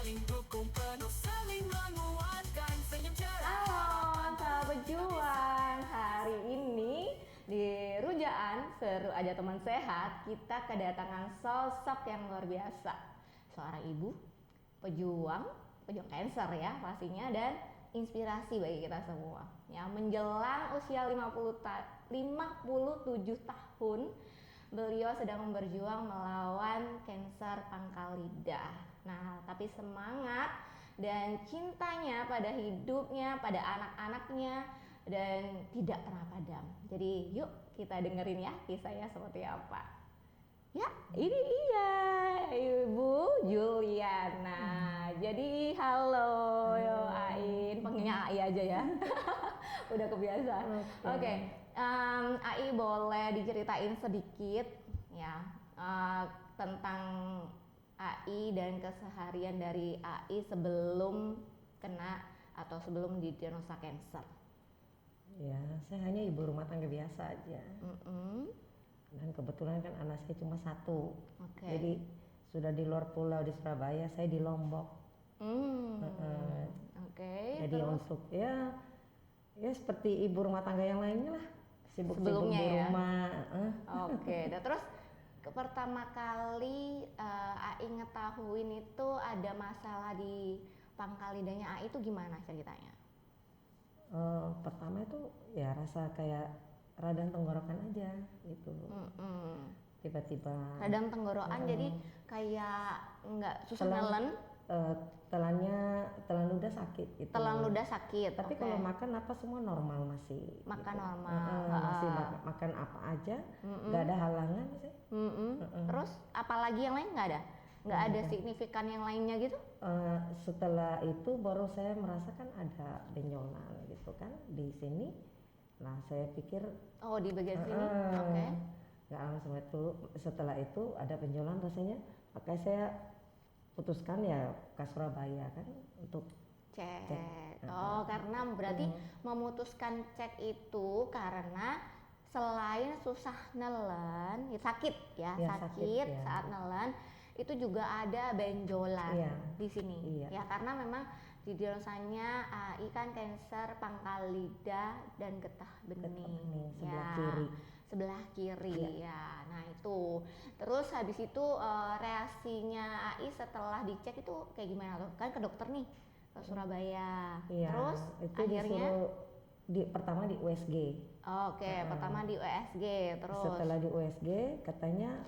saling dukung penuh saling menguatkan senyum cerah. Halo sahabat juang, hari ini di Rujaan Seru Aja Teman Sehat kita kedatangan sosok yang luar biasa, seorang ibu, pejuang cancer ya pastinya, dan inspirasi bagi kita semua. Ya, menjelang usia 57 tahun, beliau sedang berjuang melawan kanker pangkal lidah. Nah, tapi semangat dan cintanya pada hidupnya, pada anak-anaknya, dan tidak pernah padam. Jadi yuk kita dengerin ya kisahnya seperti apa. Ya, ini dia Ibu Juliana. Jadi halo, Ain, panggilnya Ai aja ya. Udah kebiasaan. Oke. Ai boleh diceritain sedikit ya tentang Ai dan keseharian dari Ai sebelum kena atau sebelum didiagnosa kanker. Ya, saya hanya ibu rumah tangga biasa aja. Dan kebetulan kan anak saya cuma satu. Jadi sudah di luar pulau di Surabaya, saya di Lombok. Jadi terus? Untuk ya seperti ibu rumah tangga yang lainnya lah, sibuk-sibuk di rumah. Dan terus pertama kali Ai ngetahuin itu ada masalah di pangkal lidahnya Ai itu gimana ceritanya? Pertama itu ya rasa kayak radang tenggorokan aja gitu. Tiba-tiba radang tenggorokan, jadi kayak nggak susah nelen. Telan ludah sakit gitu. Telan ludah sakit. Tapi kalau makan apa semua normal masih. Makan gitu. normal. Masih makan apa aja, nggak ada halangan sih. Terus apalagi yang lain nggak ada? Nggak ada signifikan yang lainnya gitu? Setelah itu baru saya merasakan ada benjolan gitu kan di sini. Nah saya pikir di bagian sini. Nggak langsung itu. Setelah itu ada benjolan rasanya, makanya saya putuskan ya ke Surabaya kan untuk cek. Karena berarti memutuskan cek itu karena selain susah nelen, sakit saat nelen, itu juga ada benjolan di sini. Ya karena memang diagnosanya Ai kan kanker pangkal lidah dan getah bening sebelah kiri ya. Nah itu terus habis itu reaksinya Ai setelah dicek itu kayak gimana tuh? Kan ke dokter nih ke Surabaya. Terus itu akhirnya pertama di USG. Pertama di USG. Terus setelah di USG katanya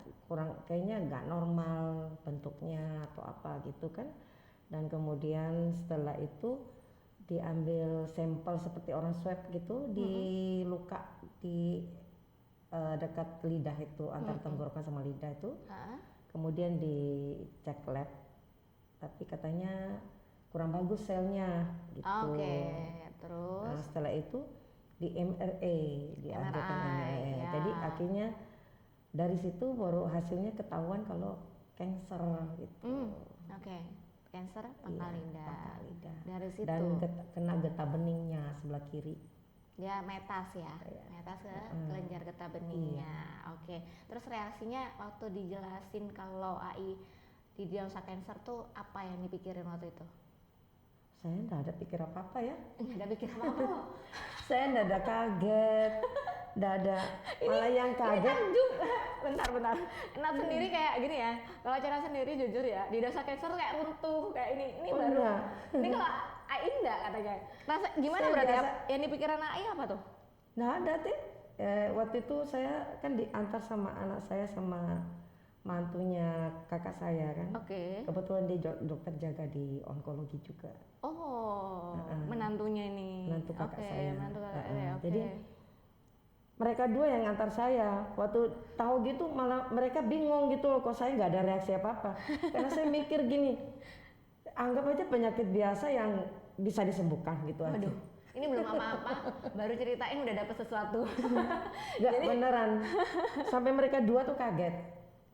kayaknya nggak normal bentuknya atau apa gitu kan. Dan kemudian setelah itu diambil sampel seperti orang swab gitu di luka di dekat lidah itu, antara tenggorokan sama lidah itu. Kemudian dicek lab, tapi katanya kurang bagus selnya gitu. Terus nah, setelah itu di MRI, diadakan MRI. Jadi akhirnya dari situ baru hasilnya ketahuan kalau kanker gitu. Kanker pangkal lidah. Dari situ. Dan kena getah beningnya sebelah kiri. Ya metas metas ke kelenjar getah beningnya. Terus reaksinya waktu dijelasin kalau Ai didiagnosa kanker tuh apa yang dipikirin waktu itu? Saya nggak ada pikir apa-apa ya. Nggak ada pikir apa-apa. Saya nggak ada kaget, nggak ada. Malah yang kaget. Bentar. Enak sendiri kayak gini ya. Kalau cara sendiri jujur ya, didiagnosa kanker kayak runtuh kayak ini baru. Ini kalau Ai enggak katanya. Rasa gimana saya berarti? Yang dipikiran Ai apa tuh? Nggak ada teh. Waktu itu saya kan diantar sama anak saya sama mantunya kakak saya kan. Kebetulan dia dokter jaga di onkologi juga. Menantunya ini. Menantu kakak saya. Menantu kakak saya. Jadi mereka dua yang ngantar saya. Waktu tahu gitu malah mereka bingung gitu loh, kok saya nggak ada reaksi apa-apa. Karena saya mikir gini, anggap aja penyakit biasa yang bisa disembuhkan gitu aja. Ini belum apa-apa, baru ceritain udah dapet sesuatu. Nggak beneran. Sampai mereka dua tuh kaget.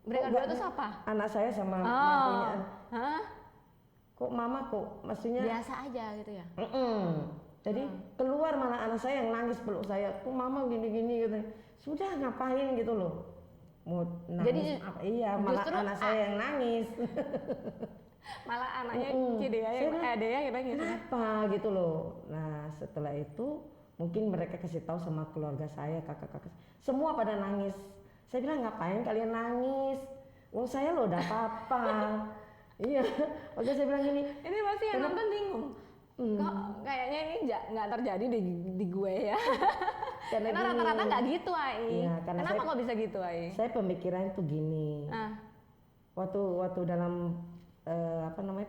Mereka dua tuh siapa? Anak saya sama mantunya. Kok mama kok maksudnya biasa aja gitu ya? Jadi keluar malah anak saya yang nangis peluk saya, kok mama gini-gini gitu. Sudah ngapain gitu loh. Mau nangis. Jadi, malah anak saya yang nangis. Malah anaknya Mm-mm. gitu ya, Saya bilang, ada yang gitu. kenapa gitu loh. Nah setelah itu mungkin mereka kasih tahu sama keluarga saya, kakak-kakak semua pada nangis. Saya bilang ngapain kalian nangis, wong saya loh udah apa-apa. Iya, waktu saya bilang gini, Ini pasti yang Kenapa? nonton bingung. Kok kayaknya ini nggak terjadi di gue ya. Karena gini, rata-rata nggak gitu, Ai. Iya, karena Kenapa saya- kok bisa gitu, Ai? saya pemikiran tuh gini, Ah, waktu dalam apa namanya,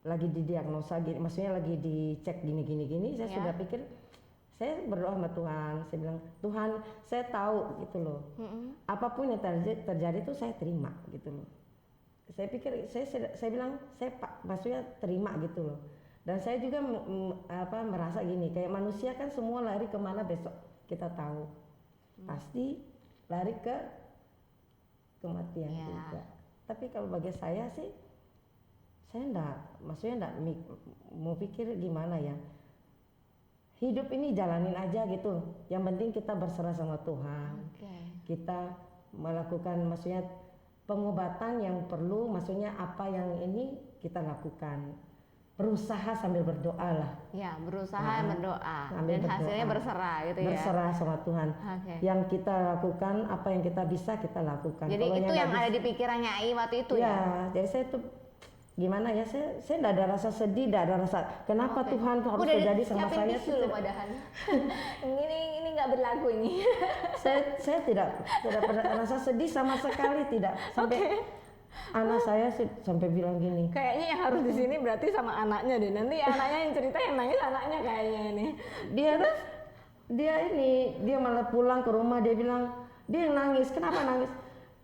lagi didiagnosa gini, maksudnya lagi dicek gini, saya Ya. sudah pikir, saya berdoa sama Tuhan, saya bilang Tuhan, saya tahu gitu loh, apapun yang terjadi itu saya terima gitu loh. Saya pikir, saya bilang maksudnya terima gitu loh. Dan saya juga merasa gini, kayak manusia kan semua lari kemana besok kita tahu, pasti lari ke kematian Iya. juga. Tapi kalau bagi saya sih, saya maksudnya enggak mau pikir gimana ya. Hidup ini jalanin aja gitu. Yang penting kita berserah sama Tuhan. Oke. Kita melakukan maksudnya pengobatan yang perlu, maksudnya apa yang ini kita lakukan. Berusaha sambil berdoa lah. Ya, berusaha berdoa Sambil dan hasilnya berdoa. berserah gitu ya. Berserah sama Tuhan. Oke. Yang kita lakukan, apa yang kita bisa kita lakukan. Jadi Kalau itu yang nggak ada di pikirannya Ai waktu itu ya, ya. jadi saya tuh gimana ya, saya enggak ada rasa sedih, enggak ada rasa kenapa Oke. Tuhan harus Udah terjadi sama disiapin saya tisu tuh. loh padahal. ini nggak berlaku ini. Saya tidak pernah rasa sedih sama sekali, tidak sampai anak saya sampai bilang gini, Kayaknya yang harus di sini berarti sama anaknya deh. Nanti anaknya yang cerita, yang nangis anaknya kayaknya ini. dia malah pulang ke rumah, dia bilang dia yang nangis, kenapa nangis?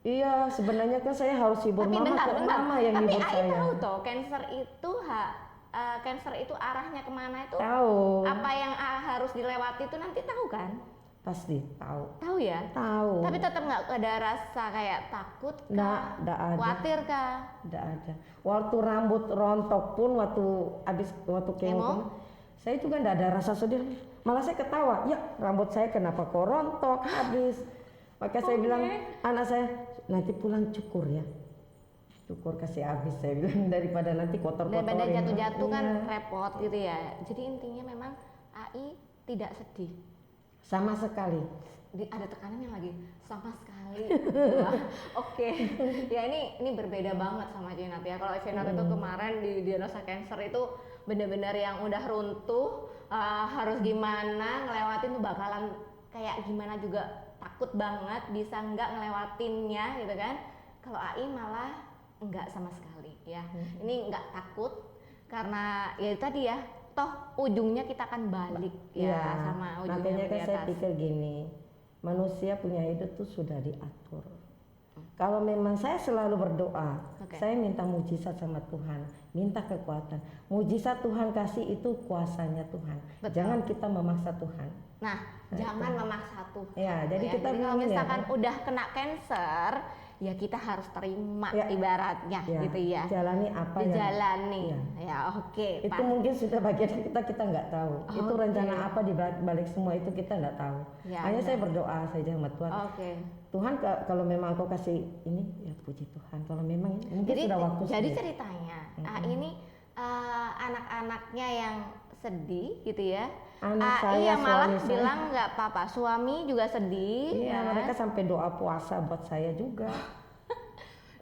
Iya, sebenarnya kan saya harus hibur Tapi mama, bentar. mama yang Tapi hibur Ai saya. tahu toh, cancer itu arahnya kemana itu? Tahu, Apa yang harus dilewati itu nanti tahu kan? pasti tahu, Tahu ya. tahu. Tapi tetap nggak ada rasa kayak takut kah? Nggak ada. Khawatir kah? Tidak ada. Waktu rambut rontok pun, waktu kemo, Kemo? saya juga tidak ada rasa sedih. Malah saya ketawa. Ya, rambut saya kenapa kok rontok habis? Maka saya bilang, anak saya nanti pulang cukur ya. Cukur kasih habis, saya bilang, daripada nanti kotor-kotor. Daripada jatuh-jatuh kan Iya. repot gitu ya. Jadi intinya memang Ai tidak sedih. Sama sekali. Ada tekanannya lagi sama sekali. Wah, oke. Ya ini berbeda banget sama Cinat ya. Kalau Cinat itu kemarin di diagnosa cancer itu benar-benar yang udah runtuh, harus gimana ngelewatin tuh bakalan kayak gimana juga, takut banget bisa nggak ngelewatinnya gitu kan. Kalau Ai malah enggak sama sekali ya. Ini nggak takut karena ya itu tadi ya, toh ujungnya kita akan balik ya sama ujungnya makanya kan di saya atas. pikir gini, manusia punya hidup tuh sudah diatur. Kalau memang saya selalu berdoa, Oke. saya minta mujizat sama Tuhan, minta kekuatan. Mujizat Tuhan kasih itu kuasanya Tuhan. Betul. Jangan kita memaksa Tuhan. Nah, jangan memaksa Tuhan. Ya, jadi kita kalau bilangin ya, misalkan kan? udah kena cancer, ya kita harus terima Ya. ibaratnya Ya, gitu ya. jalani apa yang Dijalani. Ya. Ya, oke, itu Pak. mungkin sudah bagian kita nggak tahu. Itu Oke. rencana apa di balik semua itu kita nggak tahu. Ya, Hanya benar. saya berdoa saja sama Tuhan. Oke. Tuhan kalau memang Engkau kasih ini, ya puji Tuhan. Kalau memang mungkin Jadi sudah waktu jadi sendiri. ceritanya, ini anak-anaknya yang sedih gitu ya. Anak saya, Iya malah suami saya. bilang nggak apa-apa. Suami juga sedih. Iya, ya. mereka sampai doa puasa buat saya juga.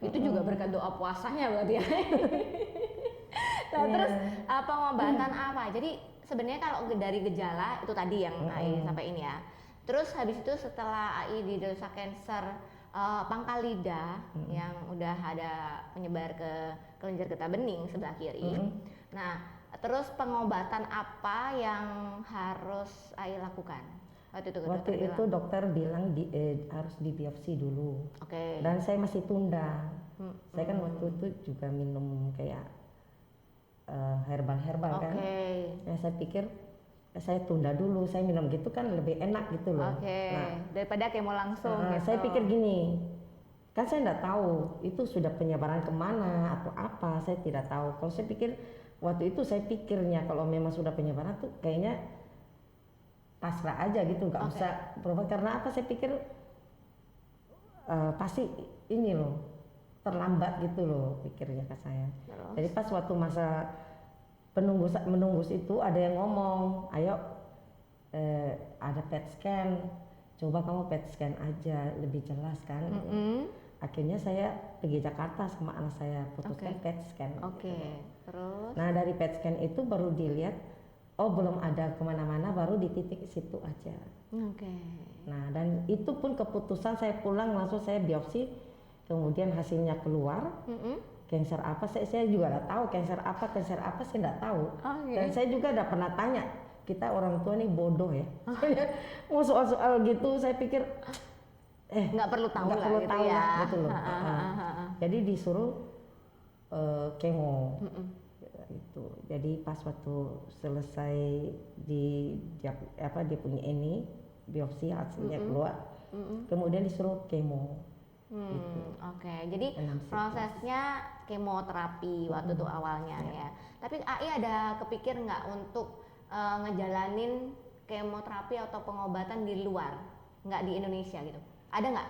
Itu juga berkat doa puasanya berarti ya. Nah, Iya. terus pengobatan apa? Jadi sebenarnya kalau dari gejala itu tadi yang Ai sampaikan ya. Terus habis itu setelah Ai didiagnosa kanker pangkal lidah yang udah ada menyebar ke kelenjar getah bening sebelah kiri. Nah, terus pengobatan apa yang harus Ai lakukan? Waktu itu Waktu itu dokter bilang harus dibiopsi dulu. Oke. Dan saya masih tunda. Saya kan waktu itu juga minum kayak herbal kan. Oke. Ya saya pikir saya tunda dulu, saya minum gitu kan lebih enak gitu loh. Oke. Nah, Daripada kemo langsung gitu. saya pikir gini, kan saya nggak tahu itu sudah penyebaran kemana atau apa, saya tidak tahu. Kalau saya pikir waktu itu saya pikirnya kalau memang sudah penyebaran tuh kayaknya pasrah aja gitu, nggak usah berobat. Karena apa? Saya pikir pasti ini loh, terlambat gitu loh pikirnya ke saya. Terus? Jadi pas waktu masa menunggu itu ada yang ngomong, ayo ada PET scan, coba kamu PET scan aja lebih jelas kan. Akhirnya saya pergi Jakarta sama anak saya putuskan PET scan. Terus? Nah dari PET scan itu baru dilihat, oh belum ada kemana-mana, baru di titik situ aja. Nah dan itu pun keputusan saya pulang langsung saya biopsi, kemudian hasilnya keluar. Kanker apa saya juga nggak tahu, kanker apa saya nggak tahu. Dan saya juga udah pernah tanya, kita orang tua nih bodoh ya. Mau soal-soal gitu saya pikir nggak perlu tahu nggak lah perlu gitu tahu ya. lah, gitu loh. Jadi disuruh kemo itu. Jadi pas waktu selesai dia punya ini biopsi hasilnya keluar, kemudian disuruh kemo. Gitu. Jadi prosesnya kemoterapi waktu itu awalnya ya. Tapi AI ada kepikir nggak untuk ngejalanin kemoterapi atau pengobatan di luar, nggak di Indonesia gitu? Ada nggak?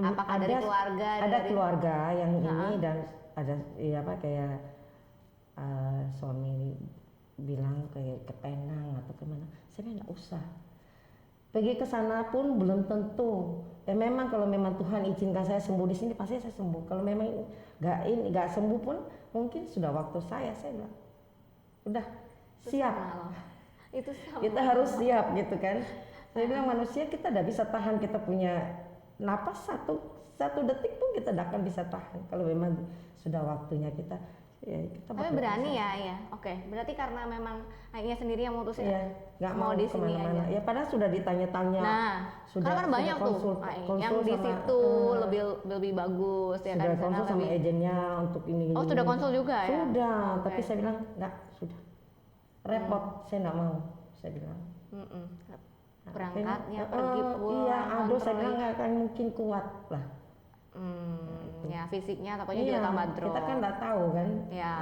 Apakah dari keluarga? Ada keluarga yang ini dan ada kayak suami bilang kayak ke Penang atau kemana. Saya bilang nggak usah. Pergi ke sana pun belum tentu. Memang kalau memang Tuhan izinkan saya sembuh di sini pasti saya sembuh. Kalau memang nggak sembuh pun mungkin sudah waktu saya bilang udah siap. Itu sama. Kita harus siap gitu kan. Saya bilang manusia kita tidak bisa tahan, kita punya napas satu detik pun kita tidak akan bisa tahan. Kalau memang sudah waktunya kita tapi berani ya. Berarti karena memang ayahnya sendiri yang mutusin nggak mau di sini kemana-mana. aja. Ya padahal sudah ditanya-tanya. Karena kan banyak tuh yang di situ lebih bagus ya kan. Sudah konsul sama agennya untuk ini. Sudah konsul juga ya? Sudah, tapi saya bilang nggak, sudah repot, saya nggak mau, saya bilang. Berangkatnya pergi pulang. Iya, aduh saya bilang nggak akan mungkin kuat lah. Ya fisiknya takutnya juga tambah drop. Kita kan nggak tahu kan. Ya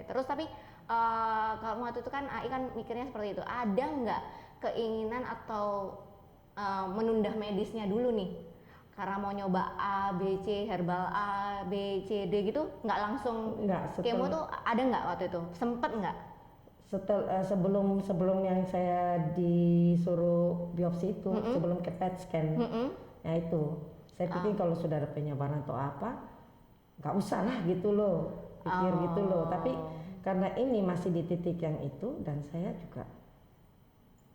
Terus tapi kalau waktu itu kan AI kan mikirnya seperti itu. Ada nggak keinginan atau menunda medisnya dulu nih? Karena mau nyoba A, B, C, herbal A, B, C, D gitu, nggak langsung kemo tuh ada nggak waktu itu? Sempet nggak? Sebelum yang saya disuruh biopsi itu, sebelum ke PET scan, ya itu. Saya pikir kalau sudah ada penyebaran atau apa, nggak usah lah gitu loh, pikir gitu loh. Tapi karena ini masih di titik yang itu dan saya juga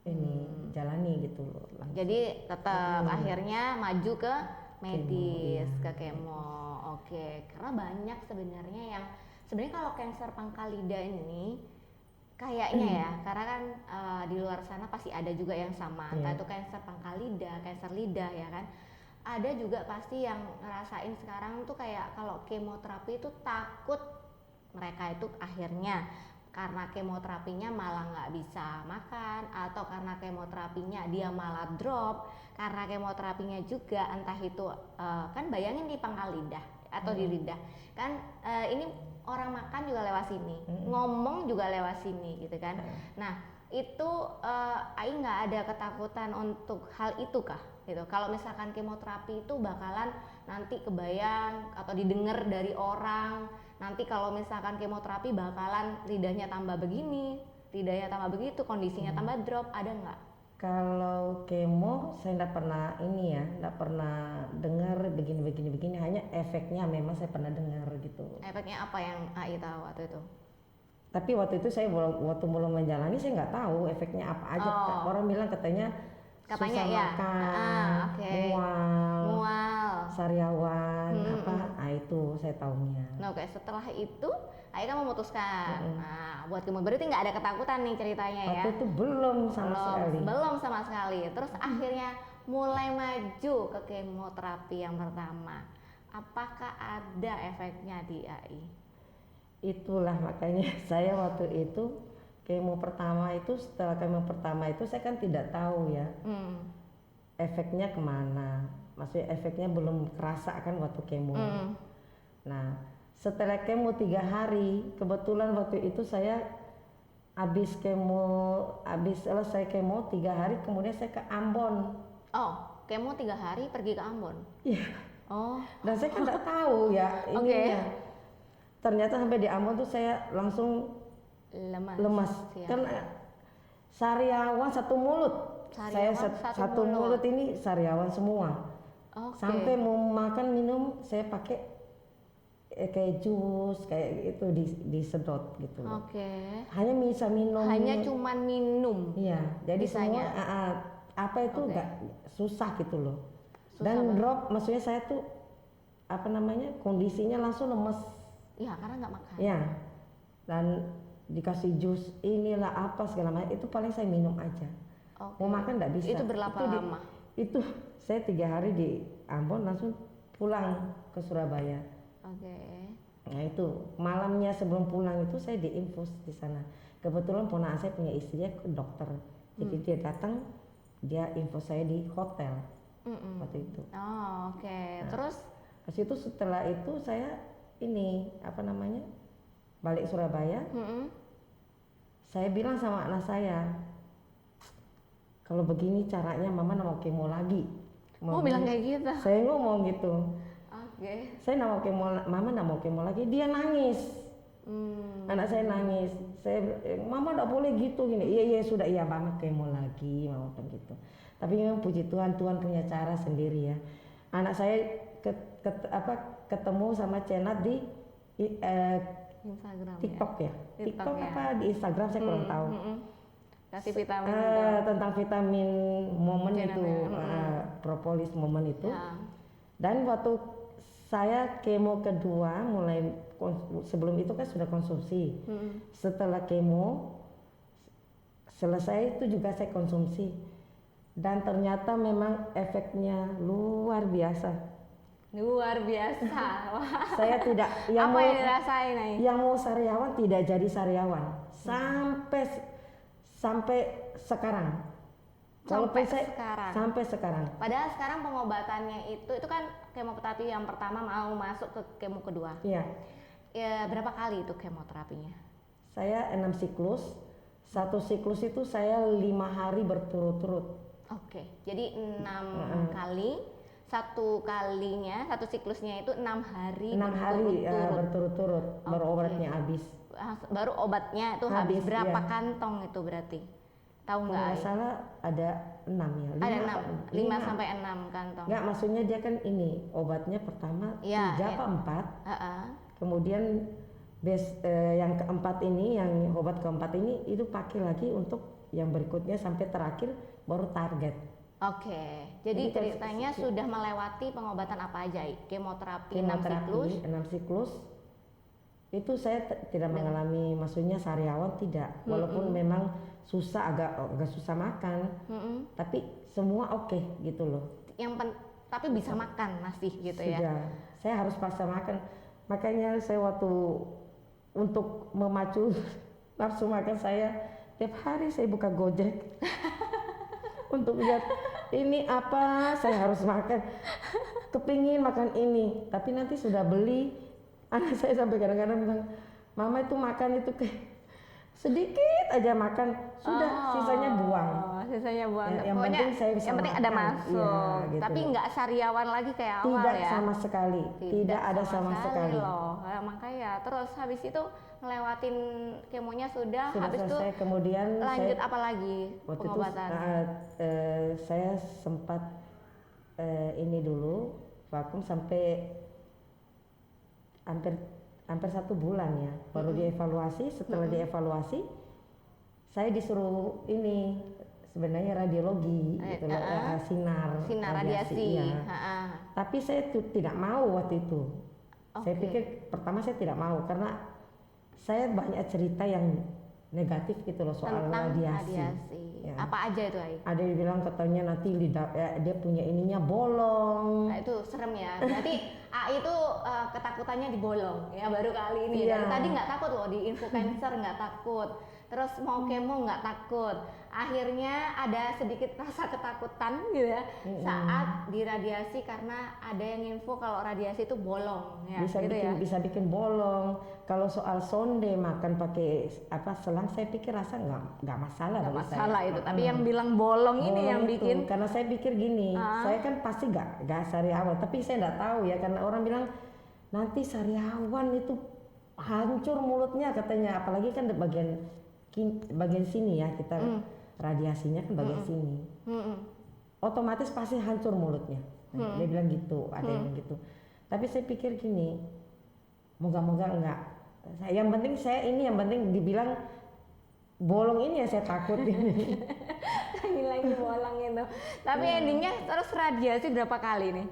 ini jalani gitu loh. Langsung. Jadi tetap akhirnya maju ke medis, ke kemo. Karena banyak sebenarnya yang kalau kanker pangkal lidah ini kayaknya ya, karena kan di luar sana pasti ada juga yang sama, entah itu kanker pangkal lidah, kanker lidah ya kan. Ada juga pasti yang ngerasain sekarang tuh kayak kalau kemoterapi itu takut mereka itu akhirnya karena kemoterapinya malah nggak bisa makan, atau karena kemoterapinya dia malah drop karena kemoterapinya juga entah itu kan bayangin di pangkal lidah atau di lidah kan ini orang makan juga lewat sini, ngomong juga lewat sini gitu kan. Nah itu Ai nggak ada ketakutan untuk hal itu kah? Gitu. Kalau misalkan kemoterapi itu bakalan nanti kebayang atau didengar dari orang, nanti kalau misalkan kemoterapi bakalan lidahnya tambah begini, lidahnya tambah begitu, kondisinya tambah drop, ada nggak? Kalau kemo saya nggak pernah nggak pernah dengar begini, hanya efeknya memang saya pernah dengar gitu. Efeknya apa yang AI tahu waktu itu? Tapi waktu itu saya waktu belum menjalani saya nggak tahu efeknya apa aja. Orang bilang katanya susah makan, mual, sariawan, itu saya tahunya. Nah, setelah itu Ai kan memutuskan. Nah, buat kamu berarti nggak ada ketakutan nih ceritanya ya? Waktu itu belum sama sekali. Terus akhirnya mulai maju ke kemoterapi yang pertama. Apakah ada efeknya di AI? Itulah makanya saya waktu itu setelah kemo pertama itu saya kan tidak tahu ya efeknya kemana, maksudnya efeknya belum kerasa kan waktu kemo. Nah setelah kemo 3 hari, kebetulan waktu itu saya habis selesai kemo 3 hari, kemudian saya ke Ambon. Kemo 3 hari pergi ke Ambon? Iya. Oh, Dan saya kan nggak tahu ya ininya. Ternyata sampai di Ambon tuh saya langsung lemas. Ya. Kan sariawan satu mulut. Saya Sariawan satu mulut ini sariawan semua. Oke. Sampai mau makan minum saya pakai kayak jus kayak itu disedot gitu. Oke. Hanya bisa minum. Hanya cuman minum. Iya, jadi Bisanya. semua apa itu nggak susah gitu loh. Susah Dan banget. drop, maksudnya saya tuh apa namanya kondisinya langsung lemes. Iya, karena nggak makan. Ya, dan dikasih jus inilah apa segala macam itu paling saya minum aja. Oke. Mau makan nggak bisa. Itu berapa lama? Itu saya 3 hari di Ambon langsung pulang ke Surabaya. Oke. Nah itu malamnya sebelum pulang itu saya diinfus di sana. Kebetulan ponakan saya punya istrinya dokter, jadi dia datang, dia infus saya di hotel waktu itu. Oh, oke. Nah, Terus Pas itu setelah itu saya ini apa namanya balik Surabaya. Saya bilang sama anak saya, kalau begini caranya mama nggak mau kemo lagi. oh bilang kayak gitu. Saya ngomong gitu. Oke. Saya nggak mau kemo, mama nggak mau kemo lagi. Dia nangis. Anak saya nangis. Mama nggak boleh gitu gini. Iya sudah iya mama kemo lagi, mama kan gitu. Tapi memang puji Tuhan, Tuhan punya cara sendiri ya. Anak saya ketemu sama Cenat di Instagram TikTok ya. TikTok ya. apa di Instagram saya kurang tahu. Kasih vitamin Tentang vitamin momen Cenat itu, ya. propolis momen itu. Ya. Dan waktu saya kemo kedua mulai sebelum itu kan sudah konsumsi. Setelah kemo selesai itu juga saya konsumsi. Dan ternyata memang efeknya luar biasa. Luar biasa. Wah. Saya tidak yang Apa mau, yang dirasain Nay? yang mau sariawan tidak jadi sariawan sampai sekarang. Walaupun sampai sekarang. Padahal sekarang pengobatannya itu kan kemoterapi yang pertama mau masuk ke kemo kedua. Iya. Ya, berapa kali itu kemoterapinya? Saya 6 siklus. Satu siklus itu saya 5 hari berturut-turut. Oke, jadi 6 kali. Satu kalinya, satu siklusnya itu 6 hari 6 hari berturut-turut. Baru Oke. obatnya habis. Baru obatnya itu habis. Habis, Berapa iya. kantong itu berarti? Tahu Kalau nggak? nggak Ai? salah ada 6 ya. Ada 5 5 sampai 6 kantong. Enggak, maksudnya dia kan ini obatnya pertama Iya, 3 iya. apa 4. Heeh. Kemudian yang keempat ini, yang obat keempat ini itu pakai lagi untuk yang berikutnya sampai terakhir baru target. Oke, jadi Jadi ceritanya sudah melewati pengobatan apa aja? Ai? Kemoterapi 6 Kemoterapi siklus. 6 siklus itu saya tidak mengalami, maksudnya sariawan tidak, walaupun memang susah agak susah makan, tapi semua oke gitu loh. Tapi bisa makan masih gitu ya. Sudah, saya harus paksa makan, makanya saya waktu untuk memacu nafsu makan saya tiap hari saya buka Gojek untuk lihat ini apa saya harus makan, kepingin makan ini, tapi nanti sudah beli. Anak saya sampai kadang-kadang bilang, mama itu makan itu kayak sedikit aja makan, sudah sisanya buang. Sisanya buang. Yang Pokoknya penting saya bisa yang penting ada makan. masuk. Iya, gitu Tapi loh. nggak sariawan lagi kayak awal Tidak ya. sama sekali, tidak ada sama sekali. loh. Makanya terus habis itu ngelewatin kemonya sudah habis itu selesai, kemudian lanjut saya, apa lagi waktu pengobatan? itu saya sempat ini dulu vakum sampai hampir 1 bulan ya, baru dievaluasi. Setelah dievaluasi saya disuruh ini sebenarnya radiologi gitu loh, sinar radiasi. iya. Tapi saya tidak mau waktu itu. Saya Oke. pikir pertama saya tidak mau karena saya banyak cerita yang negatif gitu loh soal Tentang radiasi. Ya. Apa aja itu, Ai? Ada yang bilang katanya nanti dia punya ininya bolong. Nah, itu serem ya. Berarti AI itu ketakutannya dibolong ya baru kali ini. Iya. Dari tadi nggak takut loh di info cancer nggak takut. terus mau kemo nggak takut. Akhirnya ada sedikit rasa ketakutan gitu ya saat diradiasi karena ada yang info kalau radiasi itu bolong ya. Bisa gitu bikin ya. bisa bikin bolong. Kalau soal sonde makan pakai apa selang, saya pikir rasa nggak masalah Nggak bagi masalah saya. itu, tapi yang bilang bolong ini Bolong yang itu, bikin karena saya pikir gini, saya kan pasti nggak sariawan, tapi saya nggak tahu ya karena orang bilang nanti sariawan itu hancur mulutnya katanya, apalagi kan di bagian sini ya kita radiasinya kan bagian sini, otomatis pasti hancur mulutnya. Dia bilang gitu, ada yang gitu. Tapi saya pikir gini, moga-moga enggak. Yang penting dibilang bolong ini yang saya takut ini. lagi bolong itu. Tapi endingnya terus radiasi berapa kali nih?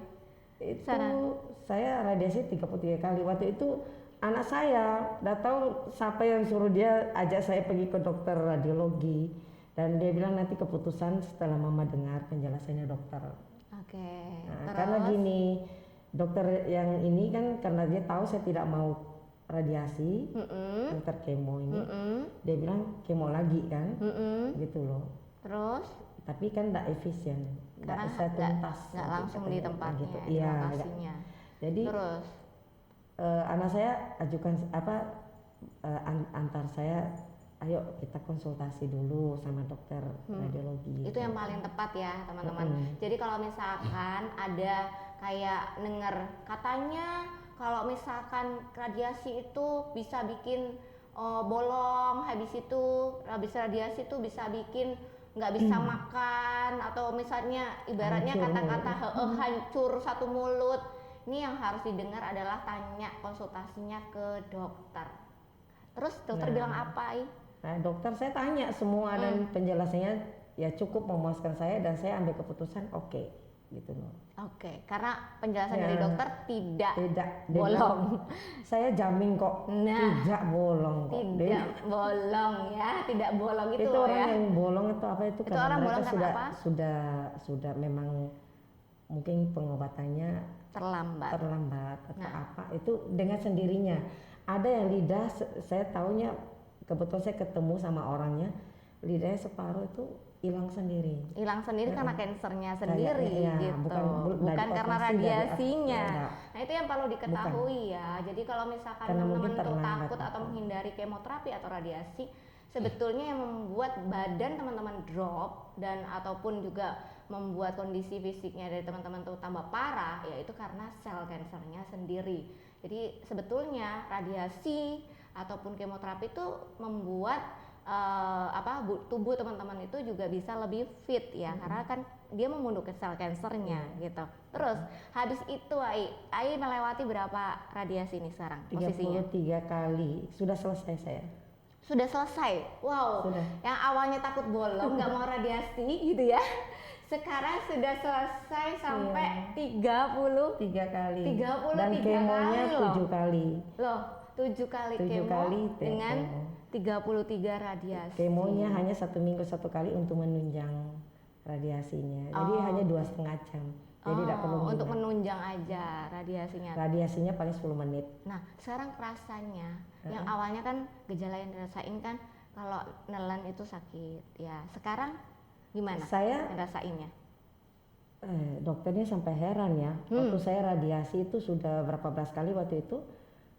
Itu saya radiasi 33 kali. Waktu itu anak saya udah tahu siapa yang suruh dia ajak saya pergi ke dokter radiologi, dan dia bilang nanti keputusan setelah mama dengar penjelasannya dokter. Oke. Nah, karena gini, dokter yang ini kan karena dia tahu saya tidak mau radiasi, dokter kemo ini, dia bilang kemo lagi kan, gitu loh. Terus? Tapi kan tidak efisien, tidak bisa tuntas. Nggak langsung di tempatnya, gitu. di Iya, lokasinya. jadi Terus? anak saya ajukan antar saya, ayo kita konsultasi dulu sama dokter radiologi. Itu yang paling tepat ya teman-teman. Jadi kalau misalkan ada kayak denger katanya kalau misalkan radiasi itu bisa bikin bolong, habis radiasi itu bisa bikin nggak bisa makan, atau misalnya ibaratnya kata-kata hancur satu mulut. Ini yang harus didengar adalah tanya konsultasinya ke dokter. Terus dokter bilang apa, Nah, dokter saya tanya semua dan penjelasannya ya cukup memuaskan saya, dan saya ambil keputusan oke, gitu loh. Oke, karena penjelasan dari dokter tidak Dia bolong. bilang, saya jamin kok tidak bolong kok. Tidak bolong ya, tidak bolong itu Itu orang ya. yang bolong itu apa itu? Karena orang mereka bolong karena apa? sudah memang mungkin pengobatannya terlambat atau apa, itu dengan sendirinya. Ada yang lidah, saya taunya kebetulan saya ketemu sama orangnya, lidahnya separuh itu hilang sendiri karena kansernya sendiri gitu, bukan karena operasi, radiasinya. Nah itu yang perlu diketahui ya. Jadi kalau misalkan Karena teman-teman mungkin tuh terlambat takut atau menghindari kemoterapi atau radiasi, sebetulnya yang membuat badan teman-teman drop dan ataupun juga membuat kondisi fisiknya dari teman-teman tuh tambah parah, yaitu karena sel kansernya sendiri. Jadi sebetulnya radiasi ataupun kemoterapi itu membuat tubuh teman-teman itu juga bisa lebih fit ya, karena kan dia membunuh sel kansernya gitu. Terus habis itu Ai melewati berapa radiasi nih sekarang posisinya? 33 kali sudah selesai saya. Sudah selesai. Wow. Sudah. Yang awalnya takut bolong, nggak mau radiasi gitu ya. Sekarang sudah selesai sampai 33 kali. 33 Dan kemonya kali loh. 7 kali. Loh, 7 kali 7 kemo kali dengan 33 radiasi. Kemonya hanya 1 minggu 1 kali untuk menunjang radiasinya. Jadi hanya 2,5 jam. Jadi tidak perlu untuk menunjang aja radiasinya. Radiasinya paling 10 menit. Nah, sekarang rasanya yang awalnya kan gejala yang dirasain kan kalau nelen itu sakit. Ya, sekarang gimana? Saya ngerasainnya? Dokternya sampai heran ya. Waktu saya radiasi itu sudah berapa belas kali waktu itu.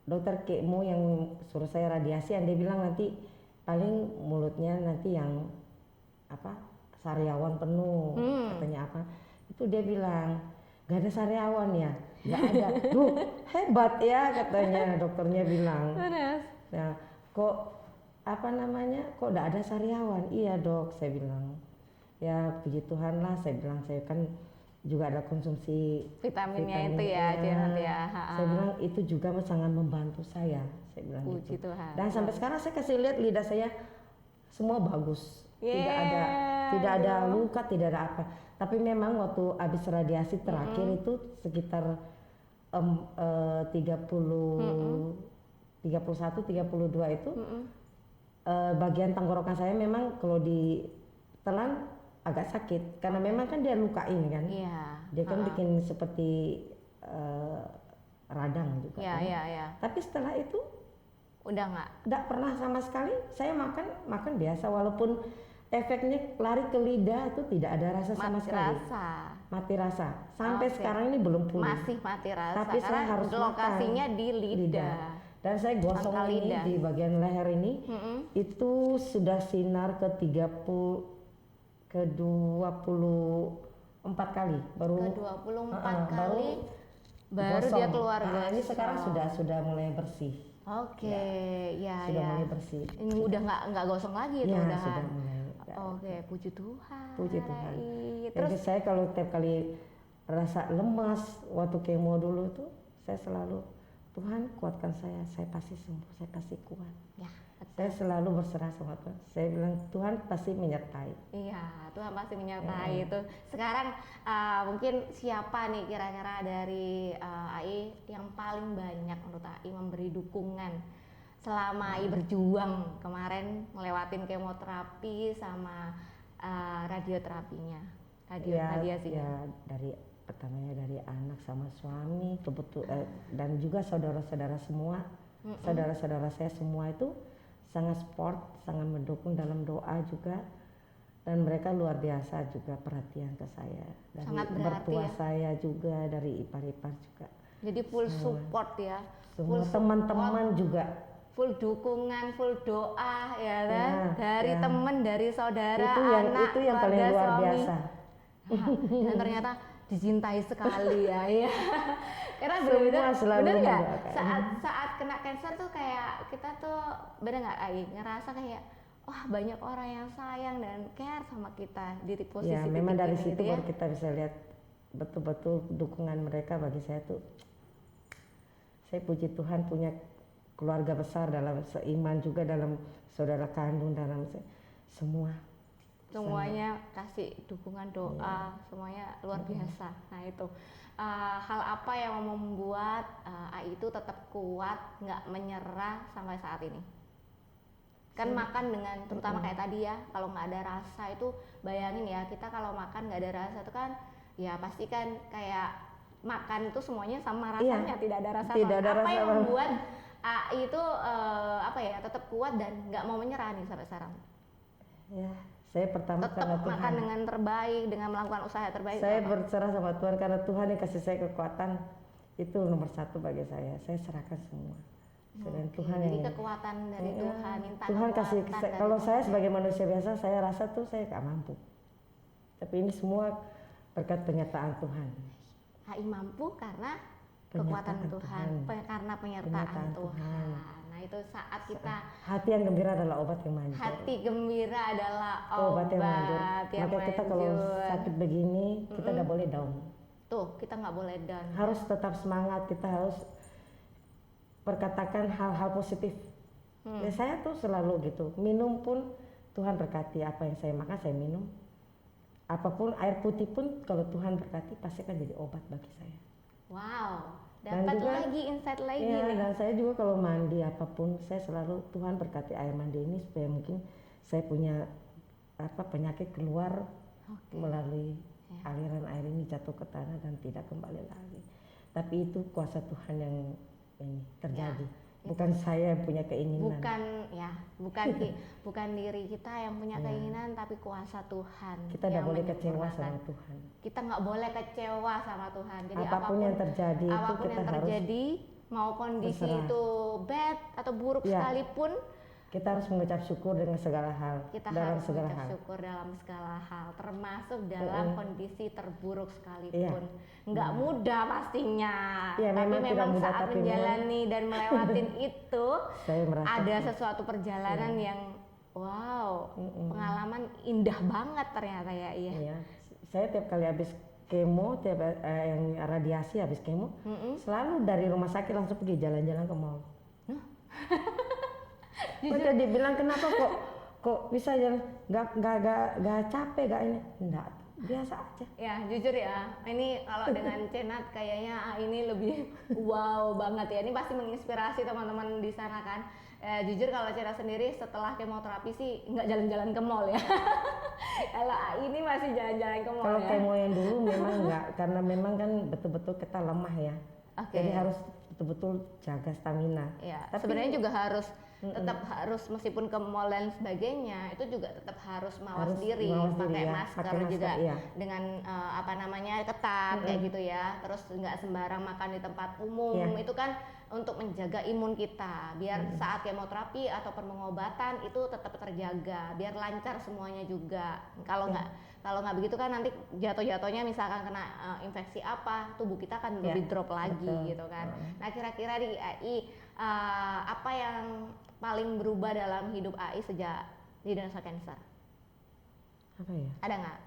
Dokter kemo yang suruh saya radiasi, yang dia bilang nanti paling mulutnya nanti yang sariawan penuh, katanya apa. Itu dia bilang gak ada sariawan ya, gak ada. Duh hebat ya katanya, dokternya bilang. Nah, kok kok gak ada sariawan? Iya dok, saya bilang. Ya puji Tuhan lah, saya bilang, saya kan juga ada konsumsi vitaminnya itu ya, nanti ya. Saya bilang itu juga sangat membantu saya bilang puji gitu. Tuhan. Dan sampai sekarang saya kasih lihat lidah saya semua bagus, tidak ada luka, tidak ada apa. Tapi memang waktu habis radiasi terakhir itu sekitar 31-32 itu bagian tenggorokan saya memang kalau ditelan agak sakit karena memang kan dia lukain kan. Dia kan bikin seperti radang juga kan. Tapi setelah itu Udah nggak? Nggak pernah sama sekali. Saya makan biasa, walaupun efeknya lari ke lidah itu tidak ada rasa sama Mati sekali. rasa. Mati rasa. Sampai Oke. sekarang ini belum pulih. Masih mati rasa. Tapi karena saya harus lokasinya makan di lidah. Dan saya gosong Pangkal ini lidah. di bagian leher ini Mm-mm. itu sudah sinar ke 24 kali baru Ke 24 baru kali baru dia gosong. keluar Ini sekarang gosong. sudah mulai bersih. Oke, ya Sudah ya. mulai bersih. Ini udah nggak gosong lagi itu Ya, udahan. sudah mulai. Oke, puji Tuhan. Puji Tuhan. Rai. Terus Terus saya kalau tiap kali rasa lemas waktu kemo dulu tuh saya selalu, Tuhan kuatkan saya pasti sembuh, saya pasti kuat. ya, Saya selalu berserah sama Tuhan. Saya bilang Tuhan pasti menyertai. iya, Tuhan pasti menyertai itu. Sekarang mungkin siapa nih kira-kira dari AI yang paling banyak menurut AI memberi dukungan selama AI berjuang kemarin ngelewatin kemoterapi sama radioterapinya, radiasinya. Ya dari pertamanya dari anak sama suami dan juga saudara-saudara semua, saudara-saudara saya semua itu sangat support, sangat mendukung dalam doa juga, dan mereka luar biasa juga perhatian ke saya dari Sangat berarti mertua ya. saya juga, dari ipar-ipar juga, Jadi full support ya, semua full teman-teman juga. full dukungan, full doa ya kan, Ya, dari ya. temen, dari saudara, anak, Itu yang paling keluarga, luar suami. biasa. Nah, dan ternyata dicintai sekali ya. Karena Semua benar-benar selalu bener nggak mendoakan. saat kena cancer tuh kayak kita tuh bener nggak Ai ngerasa kayak wah banyak orang yang sayang dan care sama kita di posisi Ya titik memang dari ini situ gitu ya. baru kita bisa lihat betul-betul dukungan mereka bagi saya tuh. Saya puji Tuhan punya keluarga besar dalam seiman juga, dalam saudara kandung, dalam semua. Semuanya kasih dukungan doa, semuanya luar biasa. Nah itu hal apa yang membuat AI itu tetap kuat, nggak menyerah sampai saat ini? Kan makan dengan, terutama kayak tadi ya, kalau nggak ada rasa itu, bayangin ya kita kalau makan nggak ada rasa itu kan, ya pasti kan kayak makan itu semuanya sama rasanya, tidak ada rasa. Tidak ada apa rasa yang apa. membuat AI itu apa ya tetap kuat dan nggak mau menyerah nih sampai sekarang? Ya, saya pertama Tetap karena makan Tuhan. dengan terbaik, dengan melakukan usaha terbaik. Saya apa? berserah sama Tuhan karena Tuhan yang kasih saya kekuatan, itu nomor satu bagi saya. Saya serahkan semua. Dan Oke, Tuhan jadi yang kekuatan dari Iya, Tuhan, minta Tuhan kasih. kekuatan dari Kalau saya Tuhan. sebagai manusia biasa, saya rasa tuh saya gak mampu. Tapi ini semua berkat penyertaan Tuhan. AI mampu karena Penyertaan kekuatan Tuhan, Tuhan. karena penyertaan Penyertaan Tuhan. Tuhan. Nah itu saat kita Hati yang gembira adalah obat yang manjur. hati gembira adalah Obat yang manjur. yang Maka kita kalau manjur. sakit begini, kita gak boleh down. Tuh kita nggak boleh down. Harus tetap semangat, kita harus perkatakan hal-hal positif. Ya, saya tuh selalu gitu, minum pun Tuhan berkati, apa yang saya makan saya minum. Apapun air putih pun kalau Tuhan berkati pasti akan jadi obat bagi saya. Wow, Dan dapat juga- lagi insight lagi Iya, nih. dan saya juga kalau mandi apapun saya selalu Tuhan berkati air mandi ini supaya mungkin saya punya penyakit keluar melalui aliran air ini jatuh ke tanah dan tidak kembali lagi. Tapi itu kuasa Tuhan yang ini terjadi. Bukan saya yang punya keinginan. Bukan diri kita yang punya keinginan, tapi kuasa Tuhan. Kita tidak yang boleh kecewa menyempurnakan. sama Tuhan. Kita nggak boleh kecewa sama Tuhan. Jadi Apapun yang terjadi itu apapun kita yang harus terjadi, mau kondisi berserah. itu bad atau buruk Ya. sekalipun, Kita harus mengucap syukur dengan segala hal. kita dalam harus segala mengucap hal. syukur dalam segala hal, termasuk dalam kondisi terburuk sekalipun. Iya. Nggak mudah pastinya, Iya, tapi memang tidak memang mudah, saat tapi menjalani dan melewatin itu, Saya merasa ada sesuatu perjalanan yang wow, pengalaman indah banget ternyata ya. Iya. Iya. Saya tiap kali habis kemo, yang radiasi habis kemo, selalu dari rumah sakit langsung pergi jalan-jalan ke mall. Mereka dibilang kenapa kok bisa jalan nggak capek nggak ini, enggak, biasa aja. Ya jujur ya, ini kalau dengan Cenat kayaknya ini lebih wow banget ya. Ini pasti menginspirasi teman-teman di sana kan. Jujur kalau Cenat sendiri setelah kemoterapi sih nggak jalan-jalan ke mall ya. Kalau ini masih jalan-jalan ke mall Kalau ya. kemo yang dulu memang enggak, karena memang kan betul-betul kita lemah ya. Oke. Jadi harus betul-betul jaga stamina. Ya, Tapi- sebenarnya juga harus tetap harus meskipun ke mall dan sebagainya itu juga tetap harus mawas Harus diri, mawas pakai diri, ya. masker Pakai masker, juga iya. dengan apa namanya ketat kayak gitu ya. Terus nggak sembarang makan di tempat umum, Iya. itu kan untuk menjaga imun kita biar saat kemoterapi atau pengobatan itu tetap terjaga, biar lancar semuanya juga. Kalau nggak begitu kan nanti jatuh-jatuhnya misalkan kena infeksi apa, tubuh kita akan Iya, lebih drop lagi betul. gitu kan. Nah kira-kira di AI apa yang paling berubah dalam hidup AI sejak di Indonesia Cancer? Apa ya? Ada nggak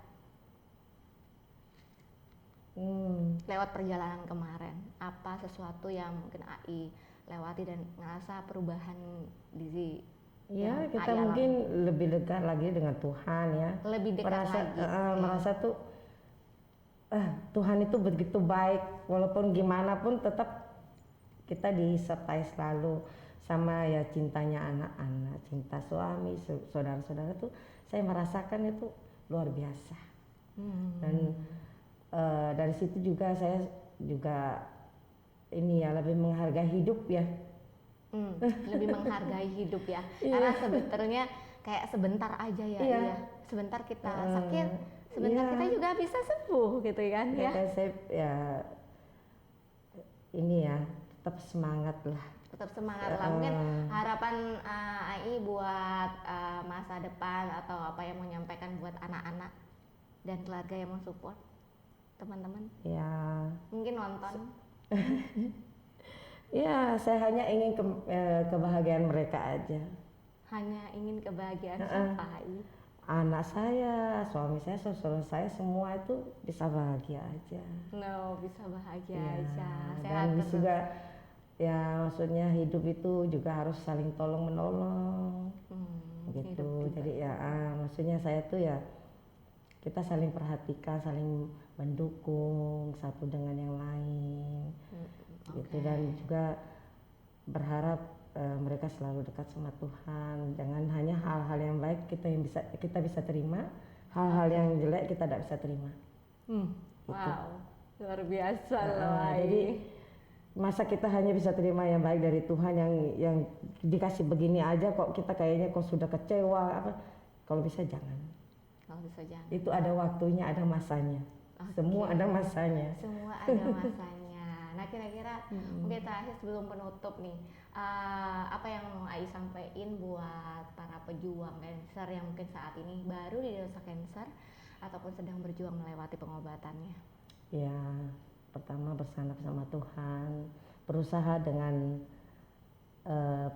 lewat perjalanan kemarin? Apa sesuatu yang mungkin AI lewati dan ngerasa perubahan di Ya, yang kita AI mungkin lebih dekat lagi dengan Tuhan ya. lebih dekat merasa lagi? merasa tuh Tuhan itu begitu baik, walaupun gimana pun tetap kita disertai selalu sama ya cintanya anak-anak, cinta suami, saudara-saudara tuh saya merasakan itu luar biasa. Dan dari situ juga saya juga ini ya lebih menghargai hidup ya. Lebih menghargai hidup ya, Iya. karena sebetulnya kayak sebentar aja ya, Iya. sebentar kita sakit, sebentar iya. kita juga bisa sembuh gitu kan ya. Kayak saya ya ini ya tetap semangat lah. Tetap semangat lah. Mungkin harapan AI buat masa depan atau apa yang mau nyampaikan buat anak-anak dan keluarga yang mau support teman-teman, Ya, mungkin nonton. ya saya hanya ingin kebahagiaan mereka aja. Hanya ingin kebahagiaan siapa AI? Anak saya, suami saya, saudara saya semua itu bisa bahagia aja. No, bisa bahagia Ya, aja, sehat dan terus. juga ya maksudnya hidup itu juga harus saling tolong menolong hidup gitu. juga. Jadi ya maksudnya saya tuh ya kita saling perhatikan, saling mendukung satu dengan yang lain gitu. Oke. Dan juga berharap mereka selalu dekat sama Tuhan. Jangan hanya hal-hal yang baik kita bisa terima, hal-hal yang jelek kita tidak bisa terima. Wow, luar biasa loh Jadi AI. masa kita hanya bisa terima yang baik dari Tuhan, yang dikasih begini aja kok kita kayaknya kok sudah kecewa apa? Kalau bisa jangan. Kalau bisa jangan. Itu ada waktunya, ada masanya. Semua ada masanya. Semua ada masanya. Nah kira-kira mungkin terakhir sebelum penutup nih, apa yang mau AI sampaikan buat para pejuang cancer yang mungkin saat ini baru di Indonesia Cancer ataupun sedang berjuang melewati pengobatannya? Ya, pertama bersandar sama Tuhan, berusaha dengan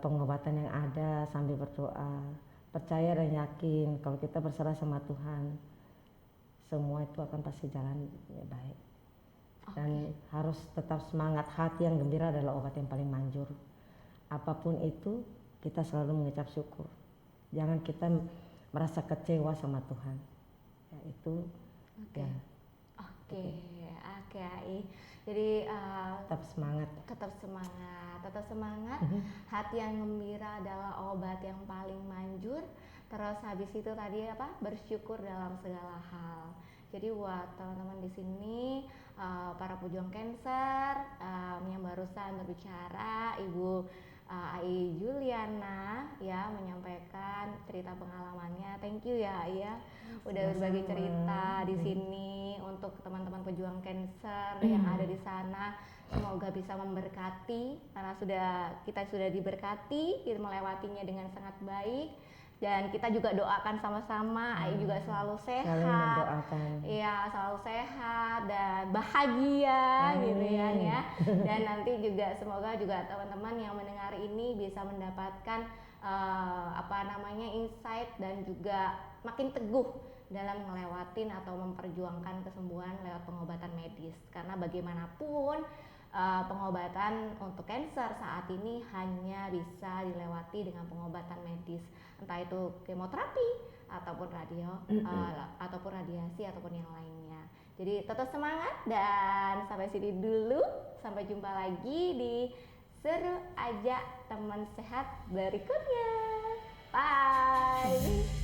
pengobatan yang ada sambil berdoa, percaya dan yakin kalau kita berserah sama Tuhan, semua itu akan pasti jalan ya, baik. Dan harus tetap semangat, hati yang gembira adalah obat yang paling manjur. Apapun itu kita selalu mengucap syukur. Jangan kita merasa kecewa sama Tuhan. Ya, itu ya. Oke, AI. Jadi Tetap semangat. tetap semangat. Hati yang gembira adalah obat yang paling manjur. Terus habis itu tadi apa? Bersyukur dalam segala hal. Jadi buat teman-teman di sini, para pejuang cancer yang barusan berbicara, Ibu AI Juliana ya menyampaikan cerita pengalamannya. Thank you ya AI ya, udah berbagi cerita di sini untuk teman-teman pejuang cancer yang ada di sana. Semoga bisa memberkati karena kita sudah diberkati, kita melewatinya dengan sangat baik. Dan kita juga doakan sama-sama, AI juga selalu Saling sehat, mendoakan. iya selalu sehat dan bahagia gitu ya. Dan nanti juga semoga juga teman-teman yang mendengar ini bisa mendapatkan insight dan juga makin teguh dalam ngelewatin atau memperjuangkan kesembuhan lewat pengobatan medis. Karena bagaimanapun pengobatan untuk cancer saat ini hanya bisa dilewati dengan pengobatan medis, entah itu kemoterapi ataupun ataupun radiasi ataupun yang lainnya. Jadi tetap semangat dan sampai sini dulu. Sampai jumpa lagi di Seru Aja Teman Sehat berikutnya. Bye.